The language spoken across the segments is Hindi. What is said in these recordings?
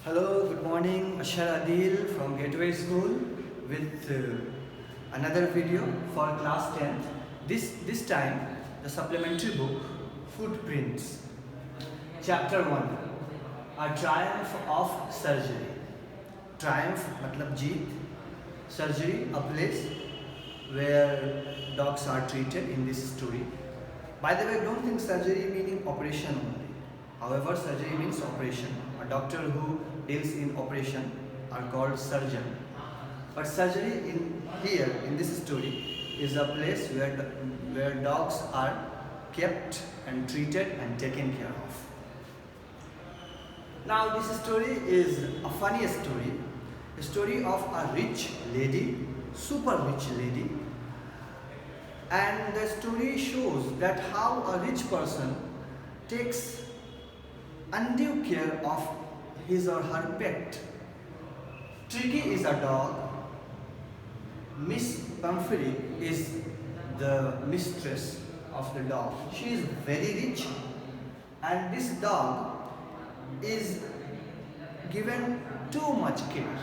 Hello, good morning. Ashar Adil from Gateway School with another video for class 10th. This time the supplementary book Footprints. Chapter 1 A Triumph of Surgery. Triumph matlab jeet, surgery a place where dogs are treated in this story. By the way, don't think surgery meaning operation only. However, surgery means operation. A doctor who deals in operation are called surgeon. But surgery in this story is a place where dogs are kept and treated and taken care of. Now this story is a funny story. A story of a rich lady, super rich lady. And the story shows that how a rich person takes undue care of his or her pet. Tricky is a dog. Miss Pumphrey is the mistress of the dog. She is very rich, and this dog is given too much care.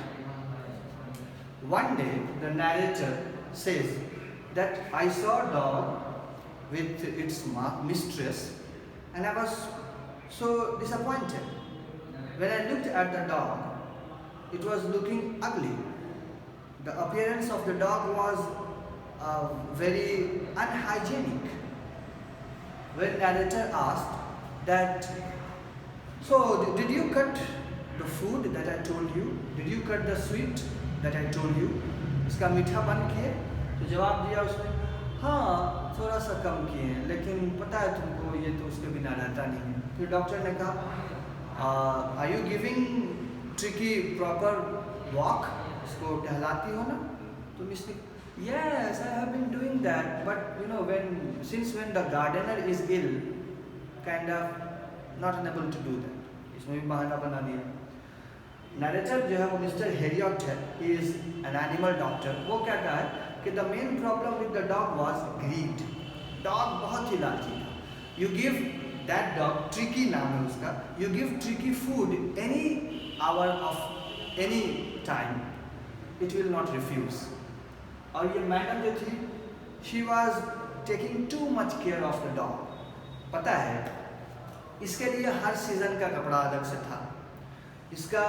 One day, the narrator says that I saw a dog with its mistress, and I was so disappointed. When I looked at the dog, it was looking ugly. The appearance of the dog was very unhygienic. When narrator asked that, so did you cut the food that I told you? Did you cut the sweet that I told you? इसका मीठा बंद किए? तो जवाब दिया उसने, हाँ थोड़ा सा कम किए हैं, लेकिन पता है तुमको ये तो उसके बिना रहता नहीं है. फिर डॉक्टर ने कहा, are you giving Tricki proper walk? इसको टहलाती हो ना? तो मिस ने, yes I have been doing that, but you know when the gardener is ill, kind of not unable to do that. इसमें भी बहाना बना दिया. नरेटर जो है वो मिस्टर हेरियट है, इज एन एनिमल डॉक्टर. वो क्या कहा है कि the main problem with the dog was greed. Dog बहुत ही लालची था. You give that dog, Tricki नाम है उसका, you give Tricki food any hour of any time, it will not refuse. और ये मैडम जो थी, she was taking too much care of the dog. पता है इसके लिए हर सीजन का कपड़ा अलग से था. इसका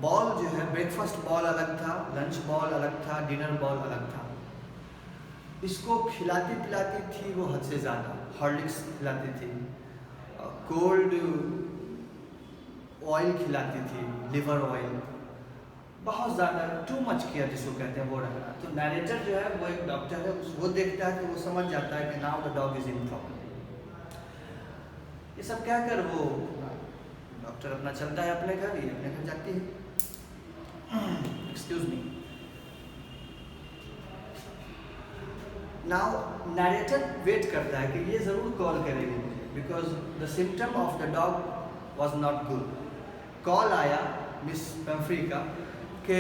बॉल जो है, ब्रेकफास्ट बॉल अलग था, लंच बॉल अलग था, डिनर बॉल अलग था. इसको खिलाती पिलाती थी वो हद से ज़्यादा. हॉर्लिक्स खिलाती थी, कोल्ड ऑयल खिलाती थी, लिवर ऑयल, बहुत ज़्यादा टू मच केयर जिसको कहते हैं वो रख रहा. तो नरेटर जो है वो एक डॉक्टर है, वो देखता है कि वो समझ जाता है कि now the dog is in problem. ये सब क्या कर वो डॉक्टर अपना चलता है अपने घर, ही अपने घर जाती है. Excuse me. Now narrator wait करता है कि ये ज़रूर कॉल करेगी मुझे, because the symptom of the dog was not good. Call आया मिस पम्फ्री का कि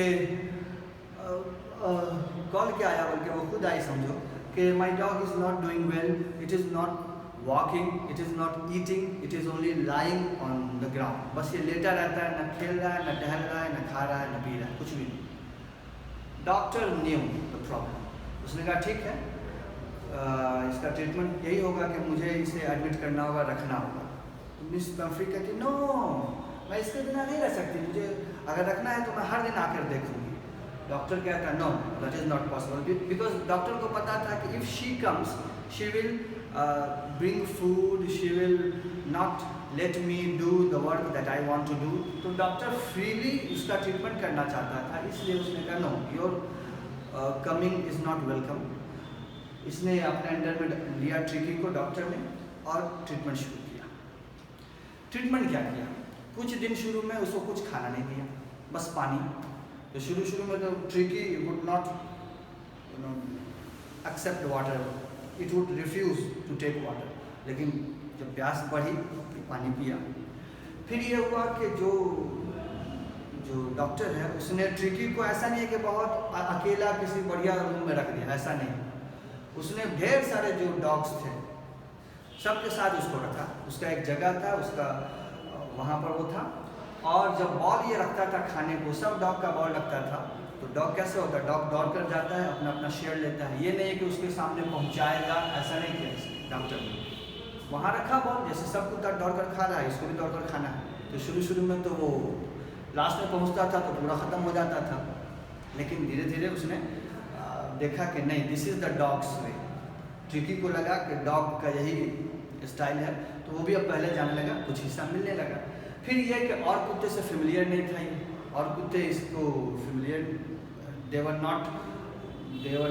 कॉल क्या आया बोल के वो खुद आई समझो कि my dog is not doing well, it is not walking, it is not eating, it is only lying on the ground. बस ये लेटा रहता है, ना खेल रहा है, ना टहल रहा है, ना खा रहा है, ना पी रहा है, कुछ भी नहीं. Doctor new the problem. उसने कहा ठीक है, इसका ट्रीटमेंट यही होगा कि मुझे इसे एडमिट करना होगा, रखना होगा. तो मिस पम्फ्री कहती नो, मैं इसके बिना नहीं रह सकती, मुझे अगर रखना है तो मैं हर दिन आकर देखूंगी. डॉक्टर कहता no, that is not possible, because doctor को पता था कि if she comes she will bring food, she will not let me do the work that I want to do. तो डॉक्टर फ्रीली उसका ट्रीटमेंट करना चाहता था, इसलिए उसने कहा no, your coming is not welcome. इसने अपने अंडर में लिया ट्रिकी को डॉक्टर ने और ट्रीटमेंट शुरू किया. ट्रीटमेंट क्या किया? कुछ दिन शुरू में उसको कुछ खाना नहीं दिया, बस पानी. तो शुरू में तो tricky would not accept water, it would refuse to take water. लेकिन जब प्यास बढ़ी तो पानी पिया. फिर ये हुआ कि जो डॉक्टर है उसने ट्रिकी को, ऐसा नहीं है कि बहुत अकेला किसी बढ़िया रूम में रख दिया, ऐसा नहीं. उसने ढेर सारे जो डॉग्स थे सबके साथ उसको रखा. उसका एक जगह था, उसका वहाँ पर वो था, और जब बॉल ये रखता था खाने को, सब डॉग का बॉल रखता था, तो डॉग कैसे होता है, डॉग दौड़ कर जाता है, अपना अपना शेयर लेता है। ये नहीं है कि उसके सामने पहुंचाएगा, ऐसा नहीं किया डॉक्टर ने। वहाँ रखा बॉल, जैसे सब कुत्ता दौड़ कर खा रहा है, इसको भी दौड़ कर खाना है। तो शुरू में तो वो लास्ट में पहुँचता था तो पूरा ख़त्म हो जाता था, लेकिन धीरे धीरे उसने देखा कि नहीं, this is the dogs way. Tricky को लगा कि डॉग का यही स्टाइल है, तो वो भी अब पहले जाने लगा, कुछ हिस्सा मिलने लगा। फिर ये कि और कुत्ते से फेमिलियर नहीं था ये, और कुत्ते इसको familiar, they were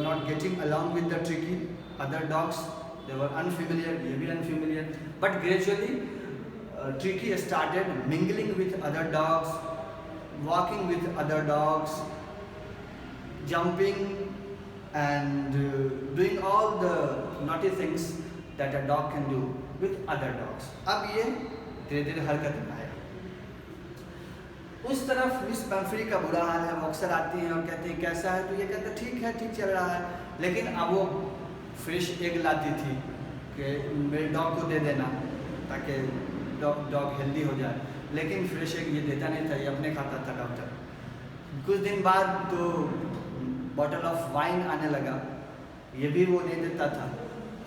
not getting along with the tricky, other dogs they were unfamiliar, ये भी unfamiliar. But gradually tricky started mingling with other dogs, walking with other dogs, jumping and doing all the naughty things that a dog can do with other dogs. अब ये धीरे धीरे हरकत में आया। उस तरफ मिस पंफ्री का बुरा हाल है, वो अक्सर आती हैं और कहती है कैसा है, तो ये कहते हैं ठीक है, ठीक चल रहा है। लेकिन अब वो फ्रेश एग लाती थी कि मेरे डॉग को दे देना ताकि डॉग हेल्दी हो जाए, लेकिन फ्रेश एग ये देता नहीं था, ये अपने खाता था डॉक्टर। कुछ दिन बाद तो बॉटल ऑफ वाइन आने लगा, ये भी वो नहीं देता था,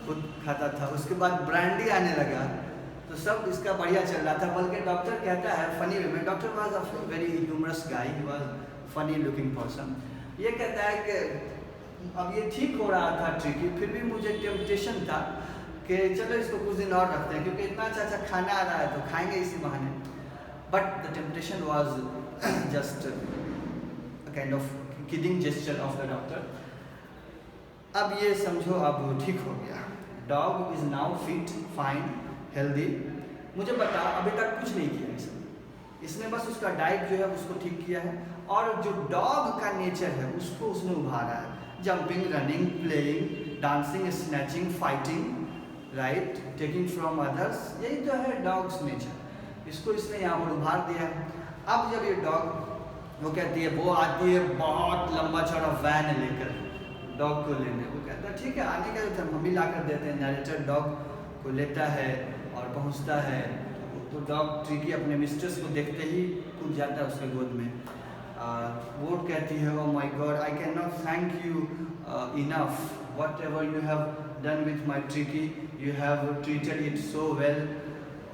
खुद खाता था। उसके बाद ब्रांडी आने लगा, तो सब इसका बढ़िया चल रहा था। बल्कि डॉक्टर कहता है फनी वे में, doctor was a very humorous guy, he was funny looking person. ये कहता है कि अब ये ठीक हो रहा था ट्रिकी, फिर भी मुझे टेम्पटेशन था कि चलो इसको कुछ दिन और रखते हैं, क्योंकि इतना अच्छा अच्छा खाना आ रहा है तो खाएंगे इसी बहाने। But the temptation was just kind of kidding gesture of the doctor. अब ये समझो अब ठीक हो गया, dog is now fit, fine, healthy. मुझे पता अभी तक कुछ नहीं किया इसने बस उसका डाइट जो है उसको ठीक किया है, और जो डॉग का नेचर है उसको उसने उभारा है। Jumping, running, playing, dancing, snatching, fighting, right, taking from others, यही तो है डॉग्स नेचर। इसको इसने यहाँ पर उभार दिया है। अब जब ये डॉग, वो कहती है, वो आती है बहुत लंबा चौड़ा वैन लेकर डॉग को लेने, वो कहता है ठीक है आने का तो हम भी ला कर देते हैं। नरेटर डॉग को लेता है और पहुंचता है, तो डॉग ट्रिकी अपने मिस्ट्रेस को देखते ही कूद जाता है उसके गोद में। वो कहती है, oh my God, I can not thank you enough, what ever you have done with my tricky, you have treated it so well,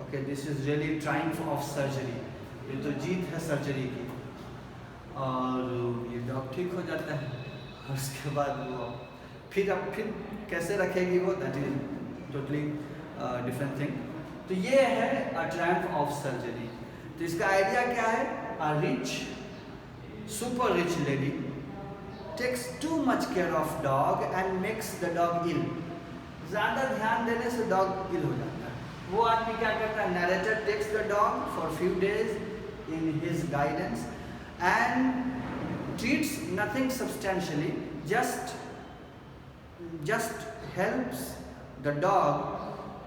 okay, this is really Triumph of surgery, ये तो जीत है सर्जरी की। और ये डॉग ठीक हो जाता है, और उसके बाद वो फिर कैसे रखेगी वो, that is totally different thing. तो ये है अ ट्रायम्फ ऑफ सर्जरी। तो इसका आइडिया क्या है, a rich, super rich lady takes too much care of dog and makes the dog ill. ज़्यादा ध्यान देने से डॉग इल हो जाता है। वो आदमी क्या करता है, narrator takes the dog for few days in his guidance and treats nothing substantially, just helps the dog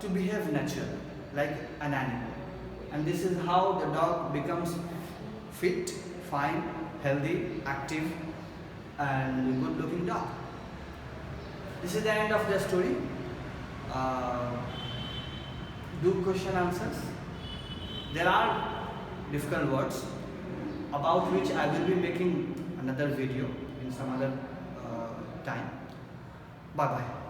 to behave naturally like an animal, and this is how the dog becomes fit, fine, healthy, active and good looking dog. This is the end of the story. Do question answers. There are difficult words about which I will be making another video in some other time. Bye bye.